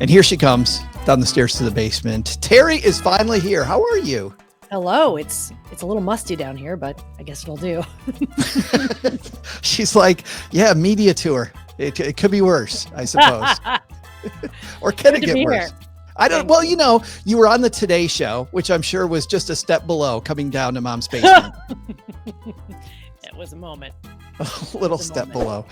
And here she comes down the stairs to the basement. Terri is finally here. How are you? Hello. It's a little musty down here, but I guess it'll do. She's like, yeah, media tour. It could be worse, I suppose. Or can it get worse? I don't. Well, you know, you were on the Today Show, which I'm sure was just a step below coming down to Mom's basement. It was a moment. A little step below.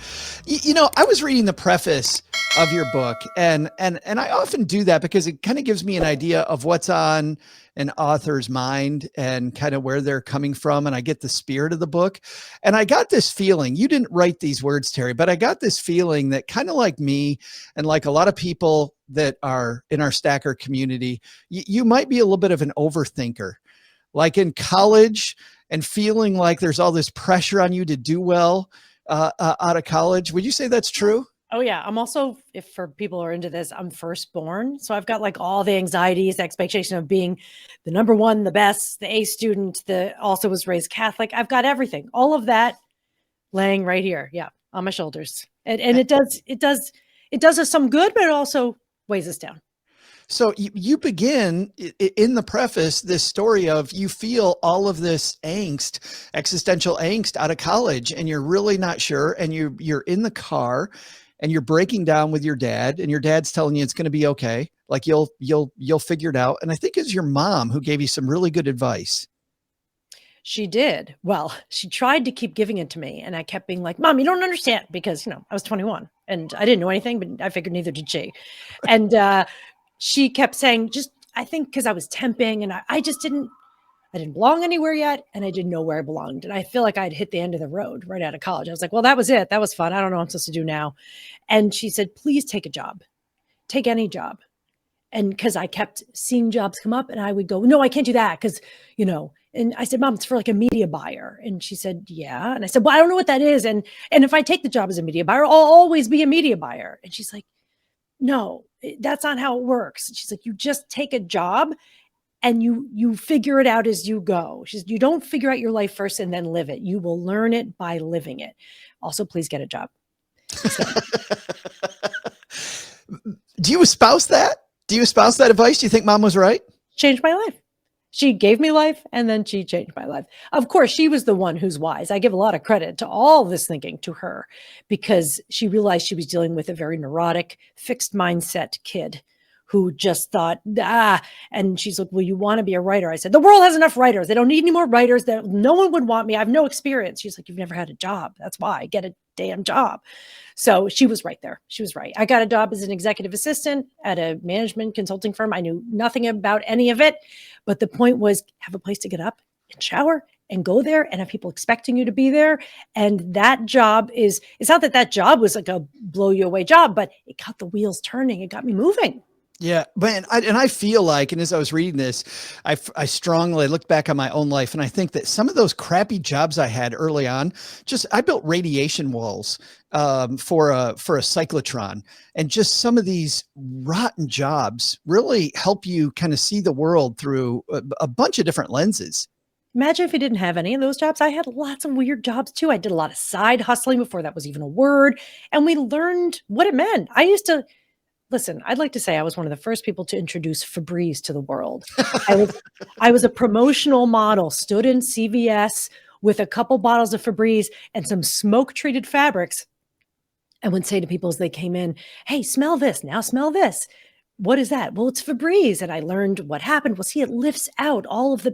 You know, I was reading the preface of your book, and I often do that because it kind of gives me an idea of what's on an author's mind and kind of where they're coming from, and I get the spirit of the book. And I got this feeling, you didn't write these words, Terri, but I got this feeling that kind of like me and like a lot of people that are in our stacker community, you might be a little bit of an overthinker. Like in college and feeling like there's all this pressure on you to do well out of college. Would you say that's true? Oh yeah. I'm also, if for people who are into this, I'm firstborn. So I've got like all the anxieties, the expectation of being the number one, the best, the A student, also was raised Catholic. I've got everything, all of that laying right here. Yeah. On my shoulders. And it does us some good, but it also weighs us down. So you begin in the preface, this story of you feel all of this angst, existential angst out of college, and you're really not sure. And you're in the car and you're breaking down with your dad, and your dad's telling you it's going to be okay. Like you'll figure it out. And I think it's your mom who gave you some really good advice. She did. Well, she tried to keep giving it to me. And I kept being like, Mom, you don't understand, because, I was 21 and I didn't know anything, but I figured neither did she. And, she kept saying, I think because I was temping and I didn't belong anywhere yet. And I didn't know where I belonged. And I feel like I'd hit the end of the road right out of college. I was like, well, that was it. That was fun. I don't know what I'm supposed to do now. And she said, please take a job, take any job. And because I kept seeing jobs come up and I would go, no, I can't do that. Cause and I said, Mom, it's for like a media buyer. And she said, yeah. And I said, well, I don't know what that is. And if I take the job as a media buyer, I'll always be a media buyer. And she's like, no, that's not how it works. She's like, you just take a job and you figure it out as you go. She said, you don't figure out your life first and then live it. You will learn it by living it. Also, please get a job. So. Do you espouse that? Do you espouse that advice? Do you think Mom was right? Changed my life. She gave me life and then she changed my life. Of course, she was the one who's wise. I give a lot of credit to all this thinking to her because she realized she was dealing with a very neurotic, fixed mindset kid who just thought, and she's like, well, you want to be a writer? I said, the world has enough writers. They don't need any more writers. That no one would want me. I have no experience. She's like, you've never had a job. That's why. Get a damn job. So she was right there. She was right. I got a job as an executive assistant at a management consulting firm. I knew nothing about any of it, but the point was have a place to get up and shower and go there and have people expecting you to be there. And that job it's not that job was like a blow you away job, but it got the wheels turning. It got me moving. Yeah, man. I feel like, and as I was reading this, I strongly looked back on my own life. And I think that some of those crappy jobs I had early on, I built radiation walls for a cyclotron, and just some of these rotten jobs really help you kind of see the world through a bunch of different lenses. Imagine if you didn't have any of those jobs. I had lots of weird jobs too. I did a lot of side hustling before that was even a word. And we learned what it meant. Listen, I'd like to say I was one of the first people to introduce Febreze to the world. I was a promotional model, stood in CVS with a couple bottles of Febreze and some smoke-treated fabrics, and would say to people as they came in, hey, smell this, now smell this. What is that? Well, it's Febreze. And I learned what happened. Well, see, it lifts out all of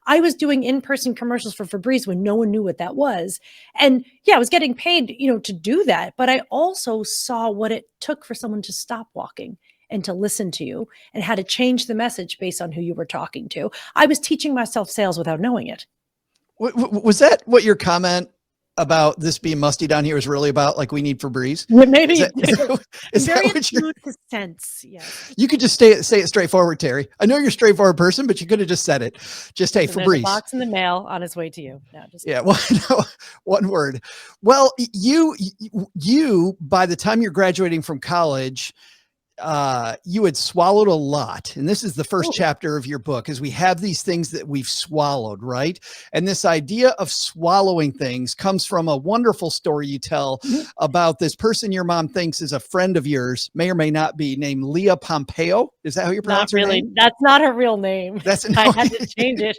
I was doing in-person commercials for Febreze when no one knew what that was. And yeah, I was getting paid, to do that. But I also saw what it took for someone to stop walking and to listen to you and how to change the message based on who you were talking to. I was teaching myself sales without knowing it. Was that what your comment about this being musty down here is really about? Like, we need Febreze? Maybe. Is that what you're sense? Yes. You could just say it straightforward, Terri. I know you're a straightforward person, but you could have just said it. Just, hey, Febreze. A box in the mail on its way to you. No, just yeah. Well, no, one word. Well, you, by the time you're graduating from college, you had swallowed a lot. And this is the first Oh, chapter of your book, is we have these things that we've swallowed, right? And this idea of swallowing things comes from a wonderful story you tell mhm. about this person your mom thinks is a friend of yours, may or may not be, named Leah Pompeo. Is that how you Not pronounce her really. name? That's not her real name. That's I had to change it.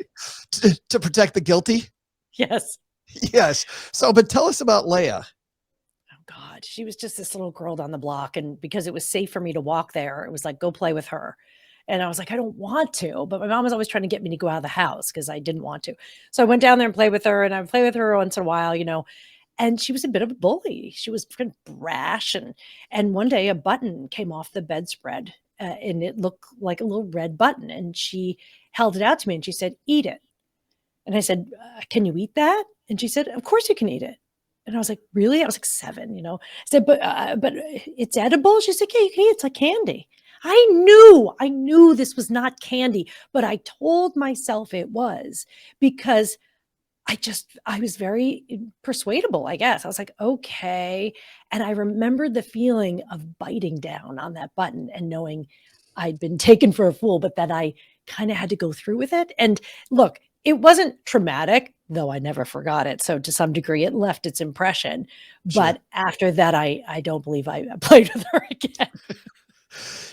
to protect the guilty. Yes. Yes. So, but tell us about Leah. Oh God, she was just this little girl down the block, and because it was safe for me to walk there, it was like, go play with her. And I was like, I don't want to, but my mom was always trying to get me to go out of the house because I didn't want to. So I went down there and played with her, and I would play with her once in a while, and she was a bit of a bully. She was kind of brash, and one day a button came off the bedspread, and it looked like a little red button, and she held it out to me and she said, "Eat it." And I said, "Can you eat that?" And she said, "Of course you can eat it." And I was like, "Really?" I was like 7, I said, but it's edible. She's like, "Yeah, you can eat it. It's like candy." I knew this was not candy, but I told myself it was because I was very persuadable, I guess. I was like, okay. And I remembered the feeling of biting down on that button and knowing I'd been taken for a fool, but that I kind of had to go through with it. And look, it wasn't traumatic, though I never forgot it. So to some degree, it left its impression. Sure. But after that, I don't believe I played with her again.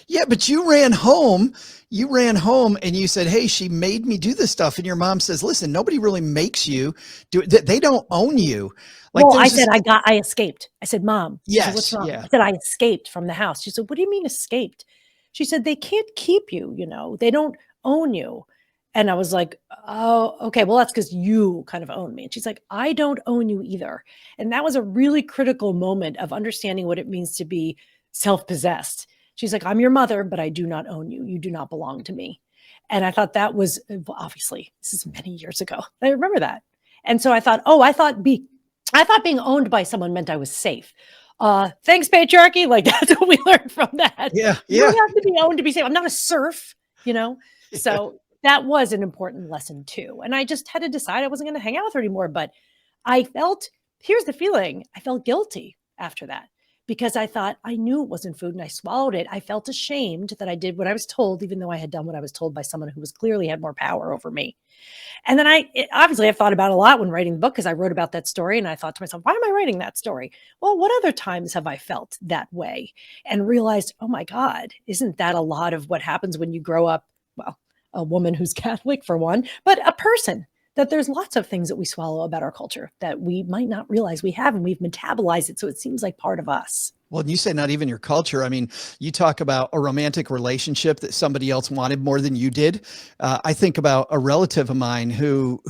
Yeah, but you ran home. You ran home and you said, "Hey, she made me do this stuff." And your mom says, "Listen, nobody really makes you do it. They don't own you." Like, Well, I there's said, this. I escaped. I said, "Mom," she said, "What's Yes. wrong?" Yeah. I said, "I escaped from the house." She said, "What do you mean escaped?" She said, "They can't keep you, they don't own you." And I was like, "Oh, okay. Well, that's because you kind of own me." And she's like, "I don't own you either." And that was a really critical moment of understanding what it means to be self-possessed. She's like, "I'm your mother, but I do not own you. You do not belong to me." And I thought that was obviously, this is many years ago. I remember that. And so I thought, I thought being owned by someone meant I was safe. Thanks, patriarchy. Like that's what we learned from that. Yeah. You Yeah. don't have to be owned to be safe. I'm not a serf, you know? Yeah. So that was an important lesson too. And I just had to decide I wasn't going to hang out with her anymore. But here's the feeling. I felt guilty after that because I thought I knew it wasn't food and I swallowed it. I felt ashamed that I did what I was told, even though I had done what I was told by someone who was clearly had more power over me. And then obviously I've thought about it a lot when writing the book because I wrote about that story and I thought to myself, why am I writing that story? Well, what other times have I felt that way and realized, oh my God, isn't that a lot of what happens when you grow up? Well, a woman who's Catholic for one, but a person, that there's lots of things that we swallow about our culture that we might not realize we have and we've metabolized it. So it seems like part of us. Well, you say not even your culture. I mean, you talk about a romantic relationship that somebody else wanted more than you did. I think about a relative of mine who,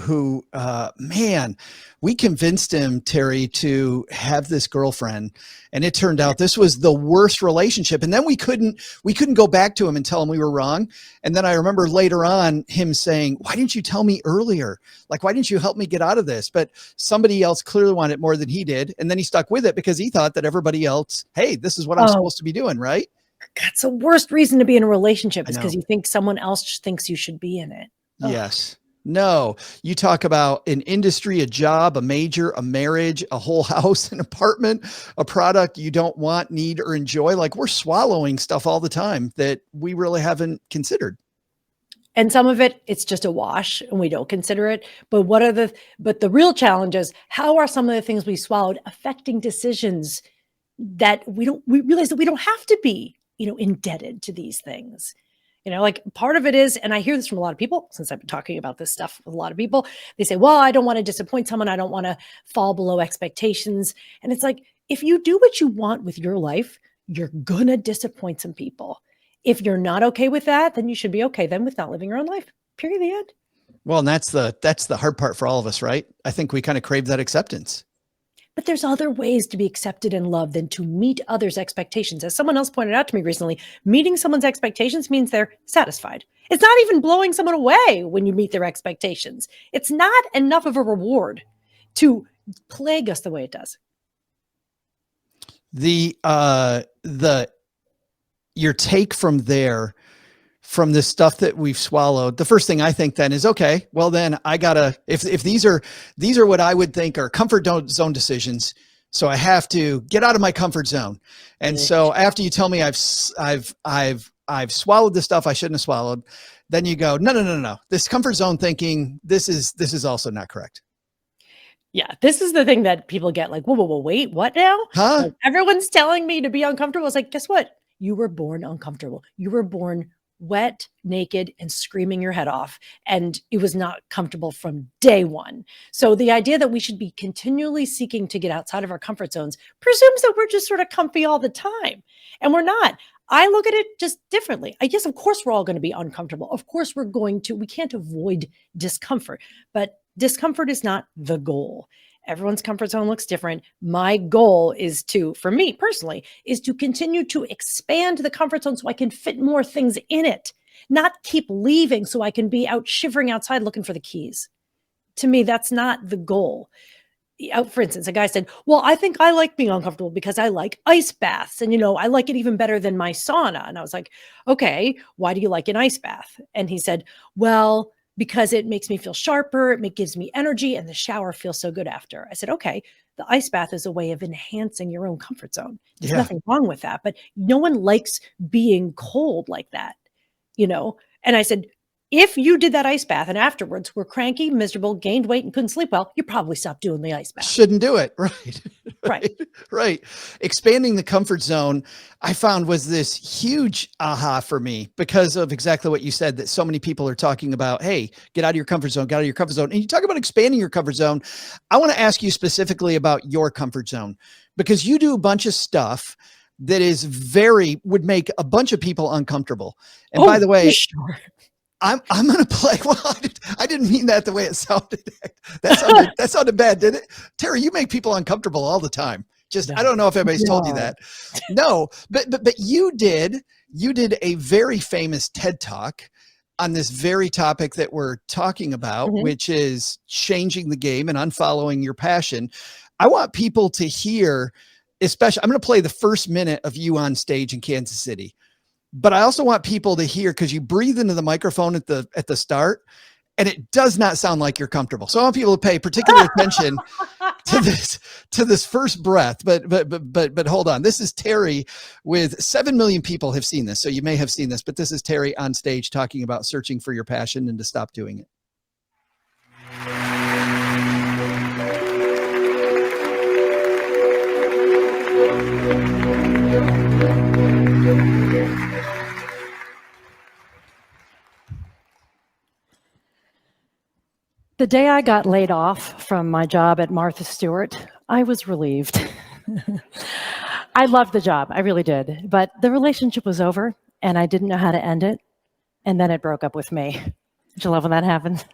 man, we convinced him, Terry, to have this girlfriend, and it turned out this was the worst relationship. And then we couldn't go back to him and tell him we were wrong. And then I remember later on him saying, "Why didn't you tell me earlier? Like, why didn't you help me get out of this?" But somebody else clearly wanted it more than he did. And then he stuck with it because he thought that everybody else, hey, this is what I'm supposed to be doing, right? That's the worst reason to be in a relationship is I know. because you think someone else thinks you should be in it. Ugh. Yes. No, you talk about an industry, a job, a major, a marriage, a whole house, an apartment, a product you don't want, need, or enjoy. Like, we're swallowing stuff all the time that we really haven't considered. And some of it, it's just a wash and we don't consider it. But but the real challenge is, how are some of the things we swallowed affecting decisions that we realize that we don't have to be, indebted to these things. Like part of it is, and I hear this from a lot of people since I've been talking about this stuff with a lot of people, they say, well, I don't want to disappoint someone. I don't want to fall below expectations. And it's like, if you do what you want with your life, you're going to disappoint some people. If you're not okay with that, then you should be okay then with not living your own life. Period. The end. Well, and that's the hard part for all of us, right? I think we kind of crave that acceptance. But there's other ways to be accepted and loved than to meet others' expectations. As someone else pointed out to me recently, meeting someone's expectations means they're satisfied. It's not even blowing someone away when you meet their expectations. It's not enough of a reward to plague us the way it does. Your take from there, from the stuff that we've swallowed, the first thing I think then is, okay, well then I gotta, if these are what I would think are comfort zone decisions, So I have to get out of my comfort zone. And so after you tell me I've swallowed the stuff I shouldn't have swallowed, then you go, no. This comfort zone thinking, this is also not correct. Yeah, this is the thing that people get like, whoa, wait, what now? Huh? Like, everyone's telling me to be uncomfortable. It's like, guess what? You were born uncomfortable. You were born wet, naked, and screaming your head off. And it was not comfortable from day one. So the idea that we should be continually seeking to get outside of our comfort zones presumes that we're just sort of comfy all the time. And we're not. I look at it just differently. I guess, of course, we're all going to be uncomfortable. Of course, we can't avoid discomfort, but discomfort is not the goal. Everyone's comfort zone looks different. My goal is for me personally, is to continue to expand the comfort zone so I can fit more things in it, not keep leaving so I can be out shivering outside looking for the keys. To me, that's not the goal. For instance, a guy said, well, I think I like being uncomfortable because I like ice baths. And, I like it even better than my sauna. And I was like, okay, why do you like an ice bath? And he said, well, because it makes me feel sharper, it gives me energy, and the shower feels so good after. I said, okay, the ice bath is a way of enhancing your own comfort zone. There's nothing wrong with that, but no one likes being cold like that, And I said, if you did that ice bath and afterwards were cranky, miserable, gained weight, and couldn't sleep well, you probably stopped doing the ice bath. Shouldn't do it. Right. Right. Expanding the comfort zone, I found, was this huge aha for me because of exactly what you said, that so many people are talking about, hey, get out of your comfort zone, get out of your comfort zone. And you talk about expanding your comfort zone. I want to ask you specifically about your comfort zone, because you do a bunch of stuff that would make a bunch of people uncomfortable. And by the way, sure. I'm going to play. Well, I didn't mean that the way it sounded. That sounded bad, didn't it? Terri, you make people uncomfortable all the time. I don't know if anybody's told you that. No, but you did a very famous TED Talk on this very topic that we're talking about, which is changing the game and unfollowing your passion. I want people to hear, especially, I'm going to play the first minute of you on stage in Kansas City. But I also want people to hear, because you breathe into the microphone at the start, and it does not sound like you're comfortable. So I want people to pay particular attention to this first breath. But hold on. This is Terri with 7 million people have seen this. So you may have seen this, but this is Terri on stage talking about searching for your passion and to stop doing it. The day I got laid off from my job at Martha Stewart, I was relieved. I loved the job, I really did. But the relationship was over, and I didn't know how to end it. And then it broke up with me. Did you love when that happened?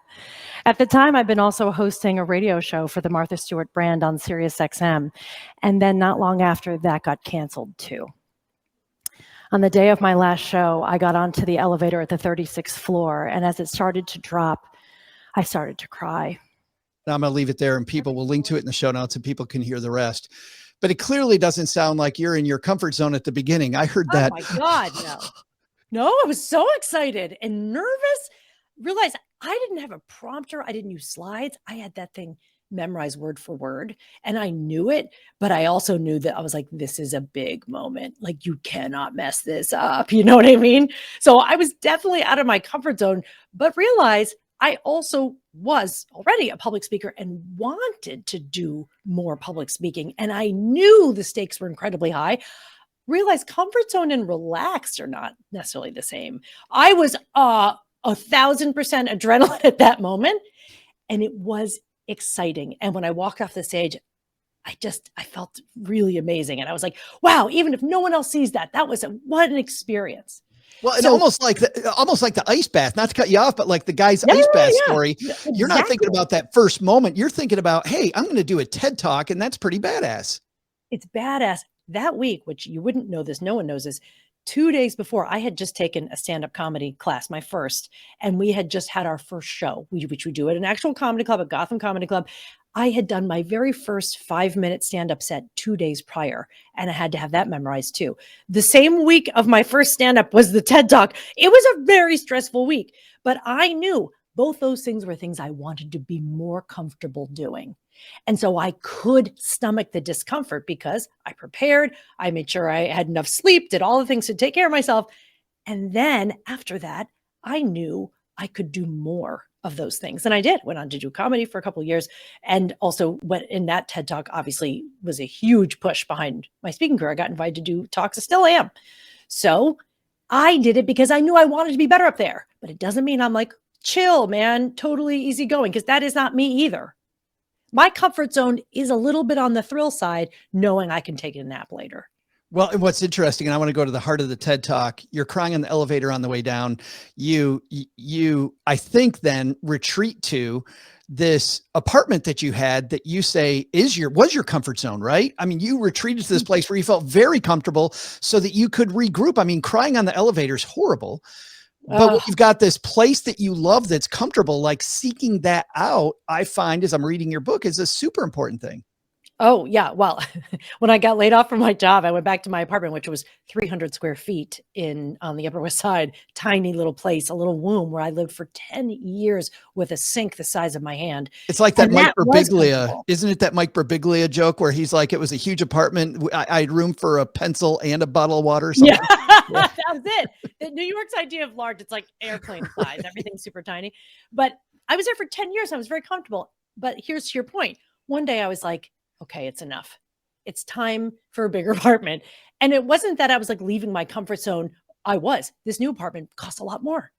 At the time, I'd been also hosting a radio show for the Martha Stewart brand on SiriusXM. And then not long after, that got canceled too. On the day of my last show, I got onto the elevator at the 36th floor, and as it started to drop, I started to cry. Now I'm going to leave it there, and people will link to it in the show notes and people can hear the rest. But it clearly doesn't sound like you're in your comfort zone at the beginning. I heard that. Oh my God, no. No, I was so excited and nervous. Realized I didn't have a prompter. I didn't use slides. I had that thing memorized word for word, and I knew it, but I also knew that I was like, this is a big moment. Like, you cannot mess this up. You know what I mean? So I was definitely out of my comfort zone, but realized I also was already a public speaker and wanted to do more public speaking. And I knew the stakes were incredibly high. Realized comfort zone and relaxed are not necessarily the same. I was 1,000% adrenaline at that moment, and it was exciting. And when I walked off the stage, I felt really amazing. And I was like, wow, even if no one else sees that, what an experience. Well, and almost like the ice bath, not to cut you off, but like the guy's ice bath story. Exactly. You're not thinking about that first moment. You're thinking about, hey, I'm going to do a TED Talk, and that's pretty badass. It's badass. That week, which you wouldn't know this, no one knows this, 2 days before, I had just taken a stand-up comedy class, my first, and we had just had our first show, which we do at an actual comedy club, at Gotham Comedy Club. I had done my very first 5-minute stand-up set 2 days prior, and I had to have that memorized too. The same week of my first stand-up was the TED Talk. It was a very stressful week, but I knew both those things were things I wanted to be more comfortable doing. And so I could stomach the discomfort because I prepared, I made sure I had enough sleep, did all the things to take care of myself. And then after that, I knew I could do more of those things. And I did. Went on to do comedy for a couple of years. And also went in that TED Talk, obviously was a huge push behind my speaking career. I got invited to do talks. I still am. So I did it because I knew I wanted to be better up there. But it doesn't mean I'm like, chill, man, totally easygoing, because that is not me either. My comfort zone is a little bit on the thrill side, knowing I can take a nap later. Well, and what's interesting, and I want to go to the heart of the TED Talk. You're crying in the elevator on the way down. You, I think, then retreat to this apartment that you had that you say was your comfort zone, right? I mean, you retreated to this place where you felt very comfortable so that you could regroup. I mean, crying on the elevator is horrible, but when you've got this place that you love that's comfortable, like seeking that out, I find as I'm reading your book is a super important thing. Oh, yeah. Well, when I got laid off from my job, I went back to my apartment, which was 300 square feet on the Upper West Side, tiny little place, a little womb where I lived for 10 years with a sink the size of my hand. It's like that Mike Birbiglia, isn't it? That Mike Birbiglia joke where he's like, it was a huge apartment. I had room for a pencil and a bottle of water. Or something. Yeah, that was it. New York's idea of large, it's like airplane size, everything's super tiny. But I was there for 10 years. I was very comfortable. But here's your point. One day I was like, okay, it's enough. It's time for a bigger apartment. And it wasn't that I was like leaving my comfort zone. This new apartment cost a lot more,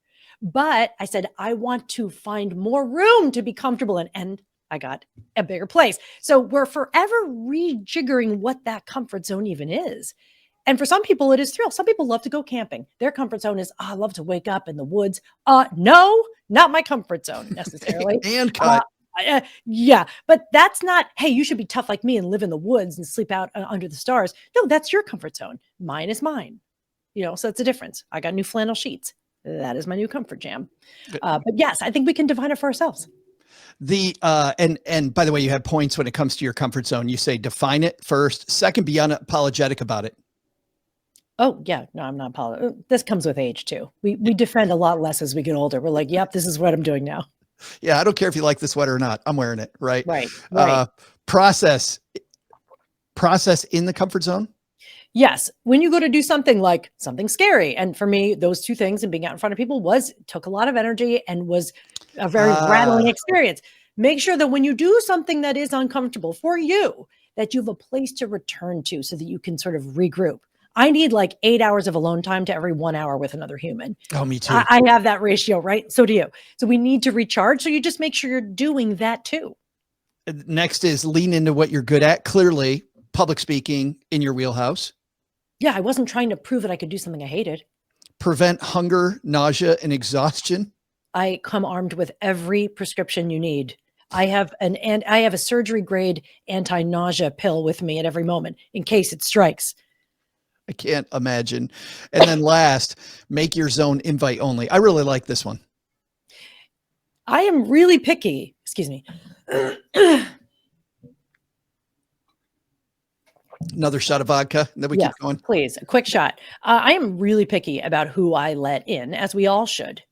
but I said, I want to find more room to be comfortable in. And I got a bigger place. So we're forever rejiggering what that comfort zone even is. And for some people, it is thrill. Some people love to go camping. Their comfort zone is, I love to wake up in the woods. No, not my comfort zone necessarily. And cut. Yeah, but that's not, hey, you should be tough like me and live in the woods and sleep out under the stars. No, that's your comfort zone. Mine is mine. So it's a difference. I got new flannel sheets. That is my new comfort jam. But yes, I think we can define it for ourselves. And by the way, you have points when it comes to your comfort zone. You say define it first. Second, be unapologetic about it. Oh yeah, no, I'm not apologetic. This comes with age too. We defend a lot less as we get older. We're like, yep, this is what I'm doing now. Yeah, I don't care if you like the sweater or not. I'm wearing it, right? Right. Process in the comfort zone. Yes. When you go to do something like something scary. And for me, those two things and being out in front of people took a lot of energy and was a very rattling experience. Make sure that when you do something that is uncomfortable for you, that you have a place to return to so that you can sort of regroup. I need like 8 hours of alone time to every 1 hour with another human. Oh, me too. I have that ratio, right? So do you. So we need to recharge. So you just make sure you're doing that too. Next is lean into what you're good at. Clearly, public speaking in your wheelhouse. Yeah, I wasn't trying to prove that I could do something I hated. Prevent hunger, nausea, and exhaustion. I come armed with every prescription you need. I have a surgery grade anti-nausea pill with me at every moment in case it strikes. I can't imagine. And then last, make your zone invite only. I really like this one. I am really picky. Excuse me. Another shot of vodka. Then we keep going. Please, a quick shot. I am really picky about who I let in, as we all should.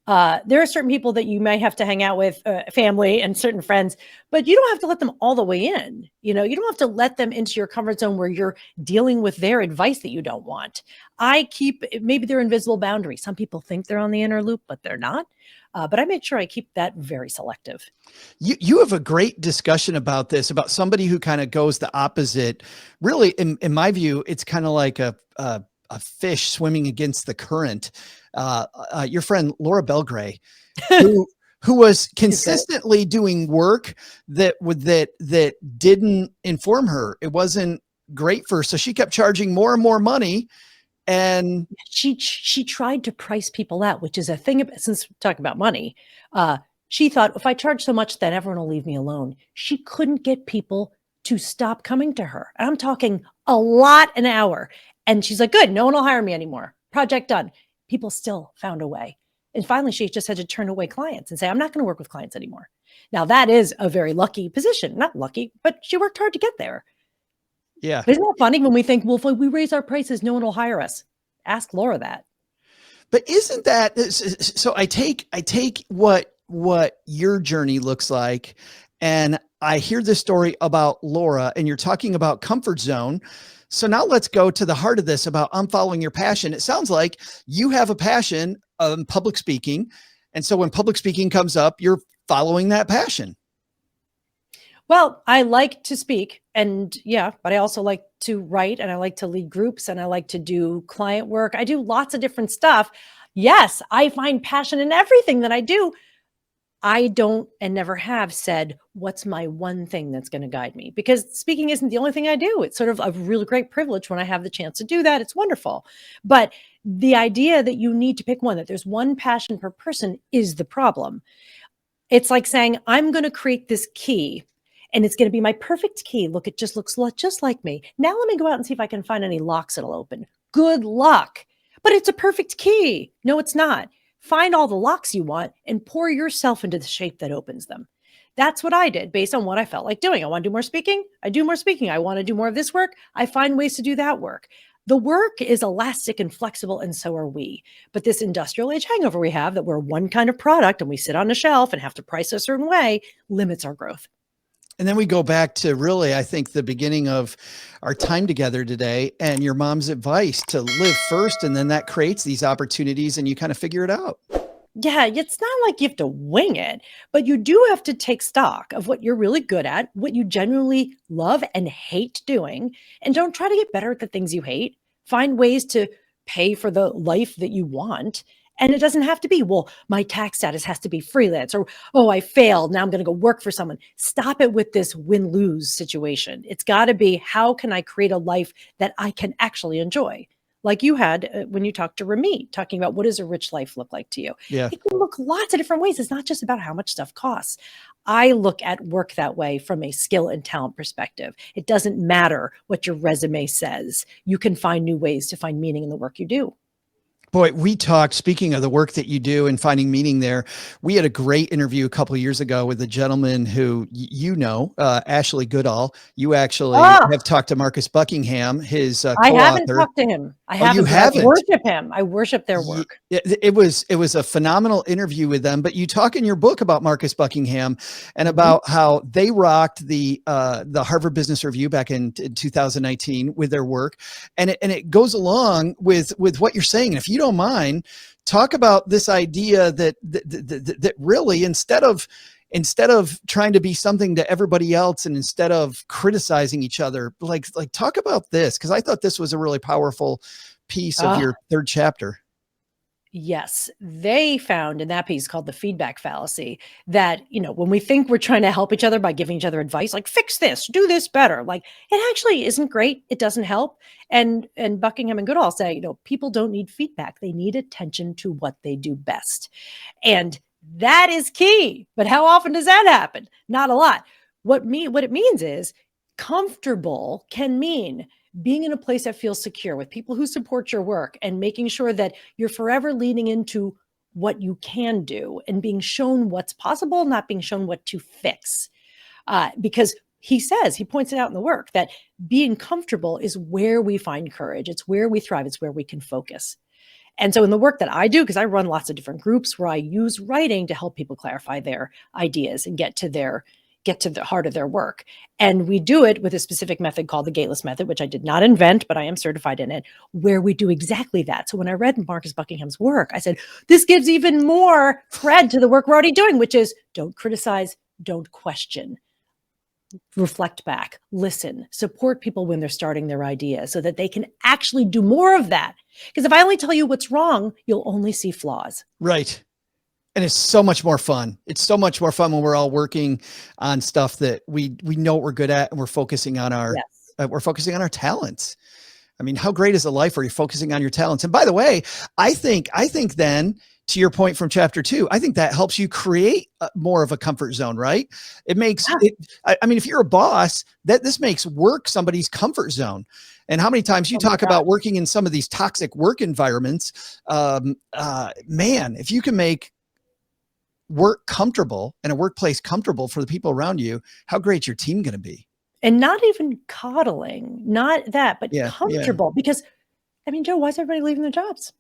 There are certain people that you may have to hang out with, family and certain friends, but you don't have to let them all the way in. You don't have to let them into your comfort zone where you're dealing with their advice that you don't want. Maybe they're invisible boundaries. Some people think they're on the inner loop, but they're not. But I make sure I keep that very selective. You have a great discussion about this, about somebody who kind of goes the opposite. Really, in my view, it's kind of like a fish swimming against the current. Your friend Laura Belgray, who was consistently doing work that didn't inform her. It wasn't great for her, so she kept charging more and more money. And she tried to price people out, which is a thing. Since we're talking about money, she thought if I charge so much, then everyone will leave me alone. She couldn't get people to stop coming to her. And I'm talking a lot an hour. And she's like, good, no one will hire me anymore. Project done. People still found a way. And finally, she just had to turn away clients and say, I'm not going to work with clients anymore. Now, that is a very lucky position. Not lucky, but she worked hard to get there. Yeah. But isn't that funny when we think, well, if we raise our prices, no one will hire us? Ask Laura that. But isn't that, so I take what your journey looks like, and I hear this story about Laura, and you're talking about comfort zone. So now let's go to the heart of this about unfollowing your passion. It sounds like you have a passion of public speaking. And so when public speaking comes up, you're following that passion. Well, I like to speak and yeah, but I also like to write and I like to lead groups and I like to do client work. I do lots of different stuff. Yes, I find passion in everything that I do. I don't and never have said, what's my one thing that's going to guide me? Because speaking isn't the only thing I do. It's sort of a really great privilege when I have the chance to do that. It's wonderful. But the idea that you need to pick one, that there's one passion per person is the problem. It's like saying, I'm going to create this key and it's going to be my perfect key. Look, it just looks just like me. Now let me go out and see if I can find any locks that'll open. Good luck. But it's a perfect key. No, it's not. Find all the locks you want and pour yourself into the shape that opens them. That's what I did based on what I felt like doing. I want to do more speaking. I do more speaking. I want to do more of this work. I find ways to do that work. The work is elastic and flexible, and so are we. But this industrial age hangover we have that we're one kind of product and we sit on a shelf and have to price a certain way limits our growth. And then we go back to really, I think, the beginning of our time together today and your mom's advice to live first. And then that creates these opportunities and you kind of figure it out. Yeah, it's not like you have to wing it, but you do have to take stock of what you're really good at, what you genuinely love and hate doing, and don't try to get better at the things you hate. Find ways to pay for the life that you want. And it doesn't have to be, well, my tax status has to be freelance or, oh, I failed. Now I'm going to go work for someone. Stop it with this win-lose situation. It's got to be, how can I create a life that I can actually enjoy? Like you had when you talked to Ramit, talking about what does a rich life look like to you? Yeah. It can look lots of different ways. It's not just about how much stuff costs. I look at work that way from a skill and talent perspective. It doesn't matter what your resume says. You can find new ways to find meaning in the work you do. Boy, we talked, speaking of the work that you do and finding meaning there, we had a great interview a couple of years ago with a gentleman who, Ashley Goodall. You actually have talked to Marcus Buckingham, his co-author. I haven't talked to him. I haven't. You haven't? I worship him. I worship their work. It was a phenomenal interview with them, but you talk in your book about Marcus Buckingham and about how they rocked the Harvard Business Review back in 2019 with their work. And it goes along with what you're saying. And if you don't mind, talk about this idea that really instead of trying to be something to everybody else and instead of criticizing each other, like talk about this, because I thought this was a really powerful piece of your third chapter. Yes, they found in that piece called the Feedback Fallacy that, when we think we're trying to help each other by giving each other advice, like fix this, do this better, like it actually isn't great. It doesn't help. And Buckingham and Goodall say, people don't need feedback. They need attention to what they do best. And that is key. But how often does that happen? Not a lot. What it means is comfortable can mean being in a place that feels secure with people who support your work and making sure that you're forever leaning into what you can do and being shown what's possible, not being shown what to fix. Because he points it out in the work that being comfortable is where we find courage. It's where we thrive. It's where we can focus. And so in the work that I do, because I run lots of different groups where I use writing to help people clarify their ideas and get to the heart of their work. And we do it with a specific method called the Gateless Method, which I did not invent, but I am certified in it, where we do exactly that. So when I read Marcus Buckingham's work, I said, this gives even more cred to the work we're already doing, which is don't criticize, don't question. Reflect back, listen, support people when they're starting their ideas so that they can actually do more of that. Because if I only tell you what's wrong, you'll only see flaws. Right. And it's so much more fun. It's so much more fun when we're all working on stuff that we know what we're good at and we're focusing on our talents. I mean, how great is a life where you're focusing on your talents? And by the way, I think then, to your point from chapter 2, I think that helps you create more of a comfort zone, right? It makes it. I mean, if you're a boss, this makes work somebody's comfort zone. And how many times you talk about working in some of these toxic work environments, man, if you can make work comfortable and a workplace comfortable for the people around you, how great your team going to be. And not even coddling, not that, but comfortable. Because, I mean, Joe, why is everybody leaving their jobs?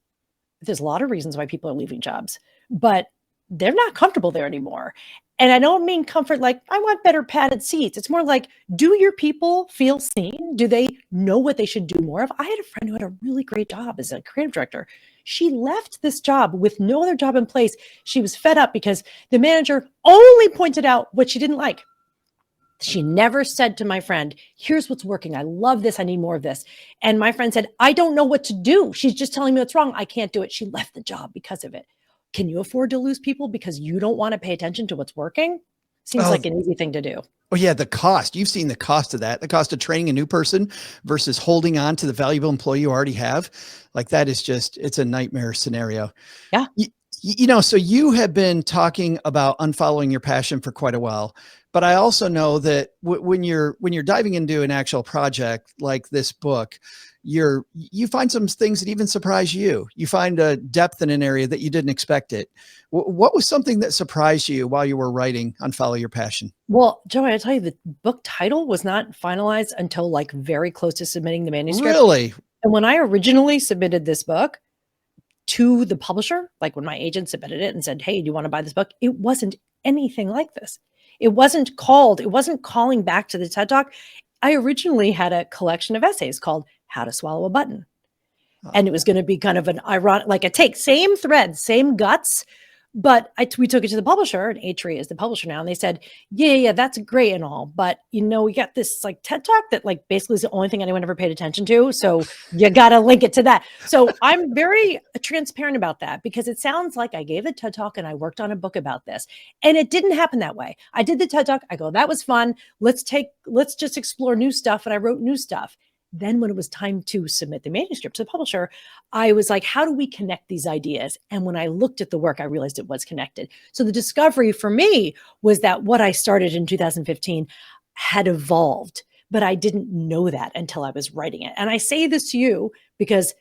There's a lot of reasons why people are leaving jobs, but they're not comfortable there anymore. And I don't mean comfort like, I want better padded seats. It's more like, do your people feel seen? Do they know what they should do more of? I had a friend who had a really great job as a creative director. She left this job with no other job in place. She was fed up because the manager only pointed out what she didn't like. She never said to my friend, here's what's working. I love this. I need more of this. And my friend said, I don't know what to do. She's just telling me what's wrong. I can't do it. She left the job because of it. Can you afford to lose people because you don't want to pay attention to what's working? Seems like an easy thing to do. Oh yeah, the cost. You've seen the cost of that. The cost of training a new person versus holding on to the valuable employee you already have. Like that is just, it's a nightmare scenario. Yeah. You know, so you have been talking about unfollowing your passion for quite a while, but I also know that when you're diving into an actual project like this book, you find some things that even surprise you. You find a depth in an area that you didn't expect it. What was something that surprised you while you were writing Unfollow Your Passion? Well, Joey, I tell you, the book title was not finalized until like very close to submitting the manuscript. Really? And when I originally submitted this book to the publisher, like when my agent submitted it and said, hey, do you want to buy this book? It wasn't anything like this. It wasn't calling back to the TED Talk. I originally had a collection of essays called How to Swallow a Button. And it was going to be kind of an ironic, like a take, same thread, same guts. But we took it to the publisher, and Atria is the publisher now. And they said, yeah, that's great and all. But, you know, we got this like TED Talk that like basically is the only thing anyone ever paid attention to. So you got to link it to that. So I'm very transparent about that because it sounds like I gave the TED Talk and I worked on a book about this. And it didn't happen that way. I did the TED Talk. I go, that was fun. Let's just explore new stuff. And I wrote new stuff. Then when it was time to submit the manuscript to the publisher, I was like, how do we connect these ideas? And when I looked at the work, I realized it was connected. So the discovery for me was that what I started in 2015 had evolved, but I didn't know that until I was writing it. And I say this to you because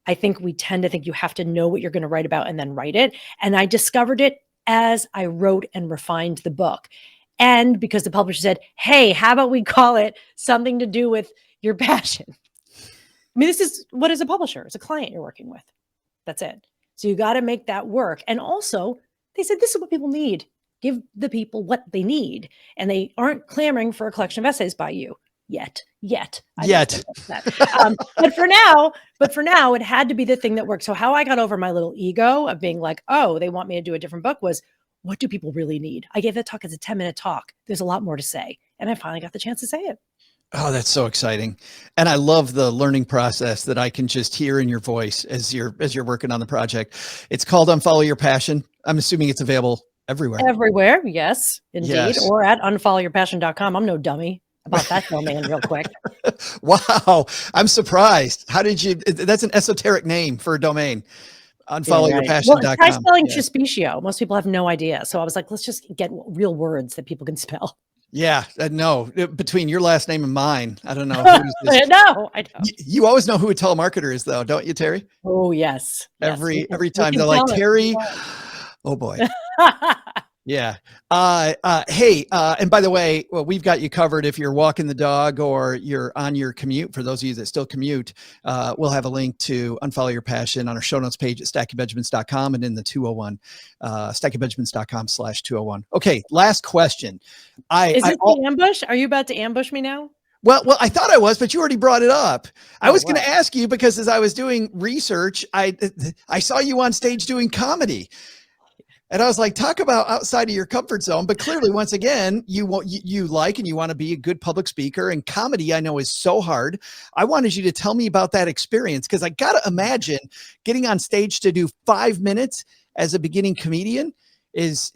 I think we tend to think you have to know what you're going to write about and then write it. And I discovered it as I wrote and refined the book. And because the publisher said, hey, how about we call it something to do with your passion? I mean, this is what is a publisher? It's a client you're working with. That's it. So you got to make that work. And also, they said, this is what people need. Give the people what they need. And they aren't clamoring for a collection of essays by you yet. But for now, it had to be the thing that worked. So how I got over my little ego of being like, oh, they want me to do a different book was, what do people really need? I gave that talk as a 10-minute talk. There's a lot more to say. And I finally got the chance to say it. Oh, that's so exciting. And I love the learning process that I can just hear in your voice as you're working on the project. It's called Unfollow Your Passion. I'm assuming it's available everywhere. Everywhere. Yes, indeed. Yes. Or at unfollowyourpassion.com. I'm no dummy about that domain real quick. Wow. I'm surprised. How did you, that's an esoteric name for a domain. Unfollowyourpassion.com. Well, try spelling Trespicio. Most people have no idea. So I was like, let's just get real words that people can spell. Yeah, no, between your last name and mine, I don't know. I know. You always know who a telemarketer is though, don't you, Terri? Oh, yes. Every time they're like, Terri, oh boy. Yeah. Hey, and by the way, well, we've got you covered if you're walking the dog or you're on your commute. For those of you that still commute, we'll have a link to Unfollow Your Passion on our show notes page at stackingbenjamins.com and in the 201, stackingbenjamins.com/201. Okay. Last question. Is it the ambush? Are you about to ambush me now? Well, I thought I was, but you already brought it up. I was going to ask you because as I was doing research, I saw you on stage doing comedy. And I was like, talk about outside of your comfort zone. But clearly, once again, you like and you want to be a good public speaker. And comedy, I know, is so hard. I wanted you to tell me about that experience because I got to imagine getting on stage to do 5 minutes as a beginning comedian is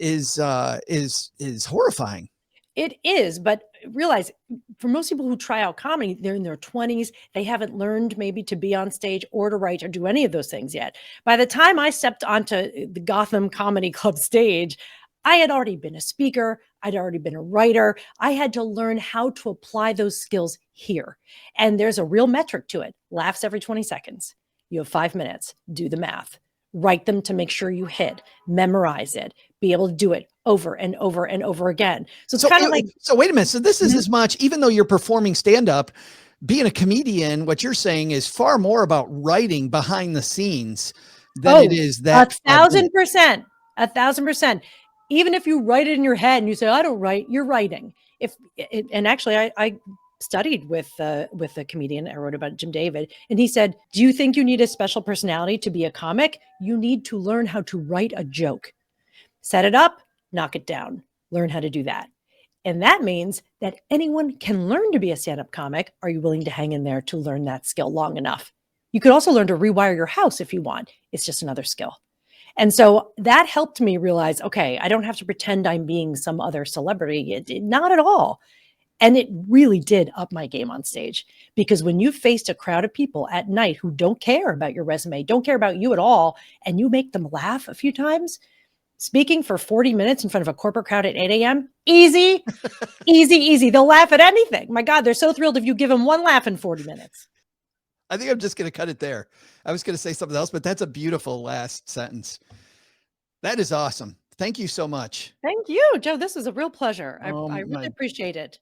horrifying. It is, but realize for most people who try out comedy, they're in their 20s. They haven't learned maybe to be on stage or to write or do any of those things yet. By the time I stepped onto the Gotham Comedy Club stage, I had already been a speaker. I'd already been a writer. I had to learn how to apply those skills here. And there's a real metric to it. Laughs every 20 seconds. You have 5 minutes. Do the math. Write them to make sure you hit. Memorize it. Be able to do it over and over and over again. So it's kind of like. So wait a minute. So this is as much, even though you're performing stand-up, being a comedian, what you're saying is far more about writing behind the scenes than it is that. 1,000%. 1,000%. Even if you write it in your head and you say, I don't write, you're writing. And actually I studied with a comedian. I wrote about Jim David, and he said, do you think you need a special personality to be a comic? You need to learn how to write a joke. Set it up, knock it down, learn how to do that. And that means that anyone can learn to be a stand-up comic. Are you willing to hang in there to learn that skill long enough? You could also learn to rewire your house if you want. It's just another skill. And so that helped me realize, okay, I don't have to pretend I'm being some other celebrity. Not at all. And it really did up my game on stage, because when you faced a crowd of people at night who don't care about your resume, don't care about you at all, and you make them laugh a few times, speaking for 40 minutes in front of a corporate crowd at 8 a.m., easy, easy, easy. They'll laugh at anything. My God, they're so thrilled if you give them one laugh in 40 minutes. I think I'm just going to cut it there. I was going to say something else, but that's a beautiful last sentence. That is awesome. Thank you so much. Thank you, Joe. This was a real pleasure. I really appreciate it.